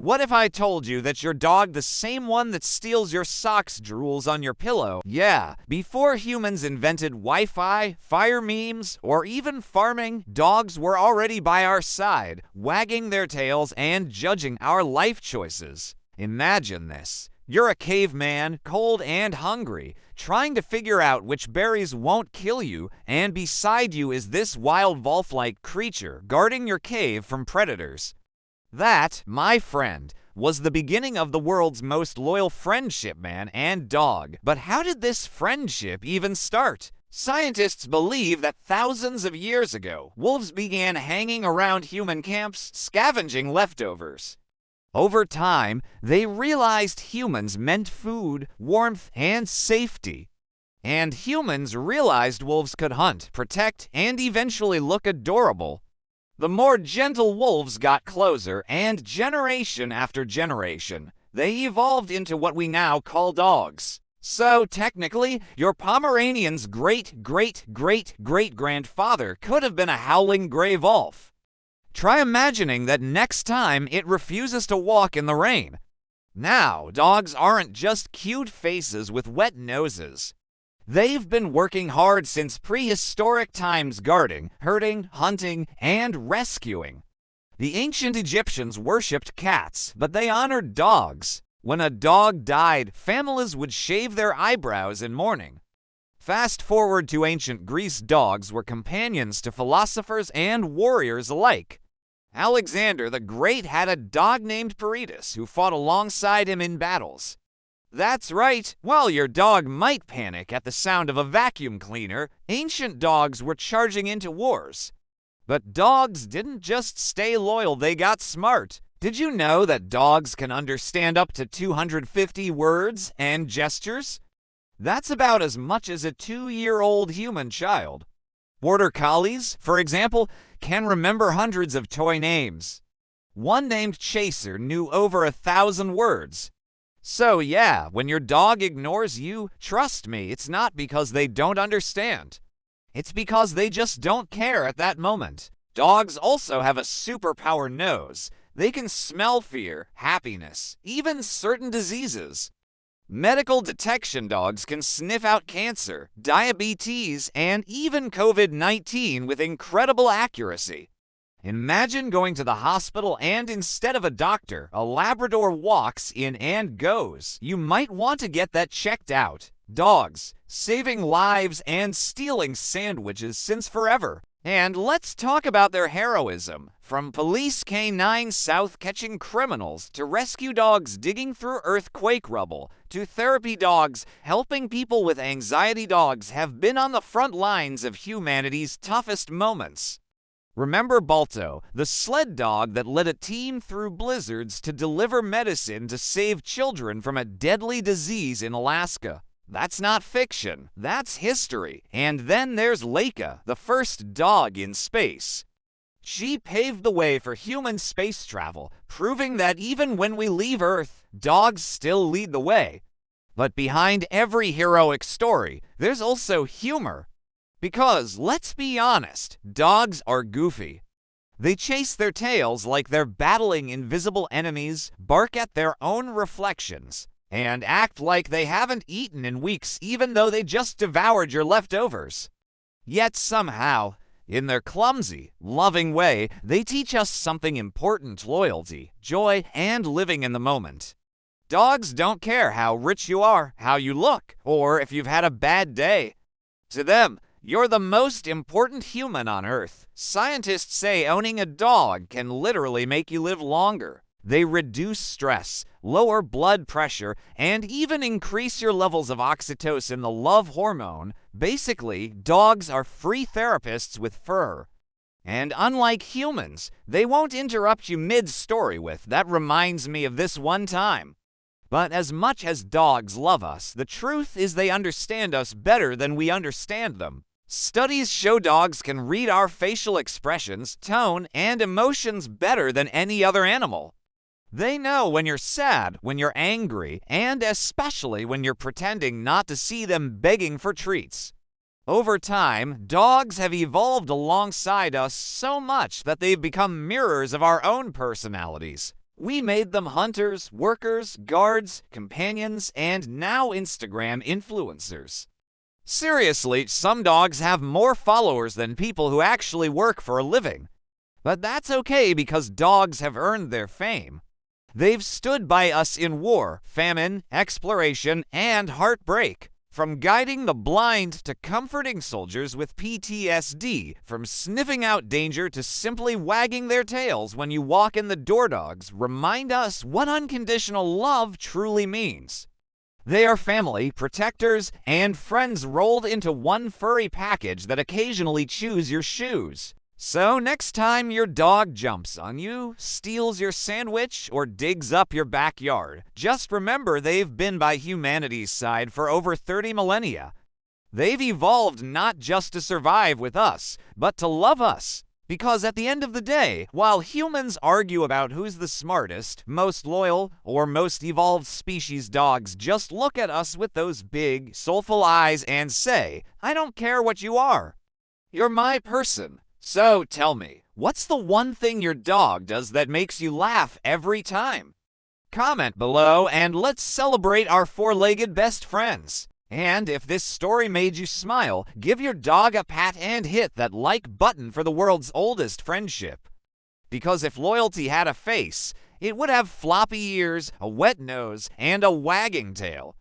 What if I told you that your dog, the same one that steals your socks, drools on your pillow? Yeah, before humans invented Wi-Fi, fire memes, or even farming, dogs were already by our side, wagging their tails and judging our life choices. Imagine this. You're a caveman, cold and hungry, trying to figure out which berries won't kill you, and beside you is this wild wolf-like creature guarding your cave from predators. That, my friend, was the beginning of the world's most loyal friendship, man and dog. But how did this friendship even start? Scientists believe that thousands of years ago, wolves began hanging around human camps, scavenging leftovers. Over time, they realized humans meant food, warmth, and safety. And humans realized wolves could hunt, protect, and eventually look adorable. The more gentle wolves got closer, and generation after generation, they evolved into what we now call dogs. So, technically, your Pomeranian's great-great-great-great-grandfather could have been a howling gray wolf. Try imagining that next time it refuses to walk in the rain. Now, dogs aren't just cute faces with wet noses. They've been working hard since prehistoric times, guarding, herding, hunting, and rescuing. The ancient Egyptians worshipped cats, but they honored dogs. When a dog died, families would shave their eyebrows in mourning. Fast forward to ancient Greece, dogs were companions to philosophers and warriors alike. Alexander the Great had a dog named Peritus who fought alongside him in battles. That's right, while your dog might panic at the sound of a vacuum cleaner, ancient dogs were charging into wars. But dogs didn't just stay loyal, they got smart. Did you know that dogs can understand up to 250 words and gestures? That's about as much as a 2-year-old human child. Border collies, for example, can remember hundreds of toy names. One named Chaser knew over 1,000 words. So yeah, when your dog ignores you, trust me, it's not because they don't understand. It's because they just don't care at that moment. Dogs also have a superpower nose. They can smell fear, happiness, even certain diseases. Medical detection dogs can sniff out cancer, diabetes, and even COVID-19 with incredible accuracy. Imagine going to the hospital and instead of a doctor, a Labrador walks in and goes. You might want to get that checked out. Dogs, saving lives and stealing sandwiches since forever. And let's talk about their heroism. From police K-9 South catching criminals, to rescue dogs digging through earthquake rubble, to therapy dogs helping people with anxiety, dogs have been on the front lines of humanity's toughest moments. Remember Balto, the sled dog that led a team through blizzards to deliver medicine to save children from a deadly disease in Alaska. That's not fiction, that's history. And then there's Laika, the first dog in space. She paved the way for human space travel, proving that even when we leave Earth, dogs still lead the way. But behind every heroic story, there's also humor. Because, let's be honest, dogs are goofy. They chase their tails like they're battling invisible enemies, bark at their own reflections, and act like they haven't eaten in weeks even though they just devoured your leftovers. Yet somehow, in their clumsy, loving way, they teach us something important: loyalty, joy, and living in the moment. Dogs don't care how rich you are, how you look, or if you've had a bad day. To them, you're the most important human on Earth. Scientists say owning a dog can literally make you live longer. They reduce stress, lower blood pressure, and even increase your levels of oxytocin, the love hormone. Basically, dogs are free therapists with fur. And unlike humans, they won't interrupt you mid-story with, "That reminds me of this one time." But as much as dogs love us, the truth is they understand us better than we understand them. Studies show dogs can read our facial expressions, tone, and emotions better than any other animal. They know when you're sad, when you're angry, and especially when you're pretending not to see them begging for treats. Over time, dogs have evolved alongside us so much that they've become mirrors of our own personalities. We made them hunters, workers, guards, companions, and now Instagram influencers. Seriously, some dogs have more followers than people who actually work for a living. But that's okay because dogs have earned their fame. They've stood by us in war, famine, exploration, and heartbreak. From guiding the blind to comforting soldiers with PTSD, from sniffing out danger to simply wagging their tails when you walk in the door, dogs remind us what unconditional love truly means. They are family, protectors, and friends rolled into one furry package that occasionally chews your shoes. So next time your dog jumps on you, steals your sandwich, or digs up your backyard, just remember they've been by humanity's side for over 30 millennia. They've evolved not just to survive with us, but to love us. Because at the end of the day, while humans argue about who's the smartest, most loyal, or most evolved species, dogs just look at us with those big, soulful eyes and say, "I don't care what you are. You're my person." So tell me, what's the one thing your dog does that makes you laugh every time? Comment below and let's celebrate our four-legged best friends. And if this story made you smile, give your dog a pat and hit that like button for the world's oldest friendship. Because if loyalty had a face, it would have floppy ears, a wet nose, and a wagging tail.